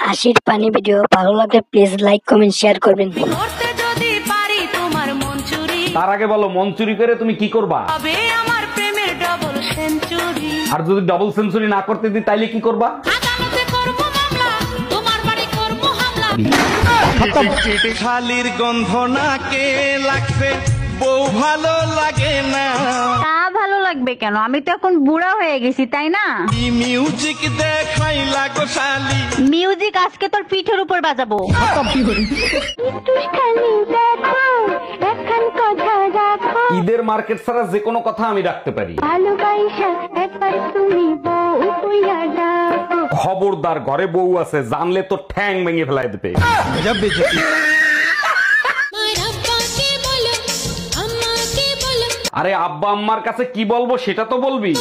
হাসির পানি ভিডিও ভালো লাগলে প্লিজ লাইক কমেন্ট শেয়ার করবেন। করতে যদি পারি তোমার মন চুরি, তার আগে বলো মন চুরি করে তুমি কি করবা? তবে আমার প্রেমের ডাবল সেঞ্চুরি। আর যদি ডাবল সেঞ্চুরি না করতে দিই তাইলে কি করবা? আদালতে করব মামলা, তোমার বাড়ি করব হামলা। খালির গন্ধ নাকে লাগছে, বউ ভালো লাগে না। তা ভালো লাগবে কেন? আমি তো এখন বুড়া হয়ে গেছি, তাই না? মিউজিক দেখাই লাগো শালি। মিউজিক আজকে তোর পিঠের উপর বাজাবো। ঈদের মার্কেট ছাড়া যে কোনো কথা আমি রাখতে পারি। খবরদার, ঘরে বউ আছে, জানলে তো ঠ্যাং ভেঙে ফেলাই দেবে। আরে আব্বা আম্মার কাছে কি বলবো সেটা তো বলবি।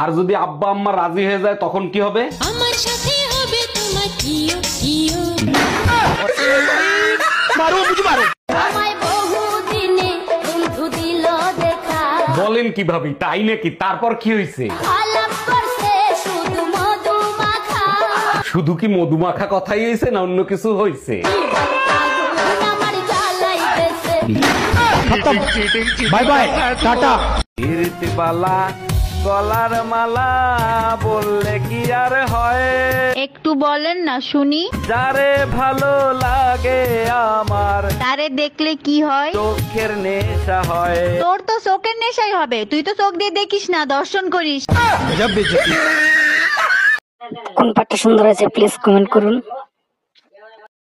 আর যদি আব্বা আম্মা রাজি হয়ে যায় তখন কি হবে? আমার সাথে হবে তোমার প্রিয় প্রিয়। বলেন কি ভাবি, তাই নাকি? তারপর কি হয়েছে? শুধু কি মধুমাখা কথাই হয়েছে না অন্য কিছু হয়েছে? Bye bye, tata. কীর্তিবালা গলার মালা বললে কি আর হয়? একটু বলেন না শুনি। যারে ভালো লাগে আমার তারে দেখলে কি হয়? চোখের নেশা হয়। তোর তো চোখের নেশাই হবে, তুই তো চোখ দিয়ে দেখিস না, দর্শন করিস। কোন পার্টটা সুন্দর আছে প্লিজ কমেন্ট করুন।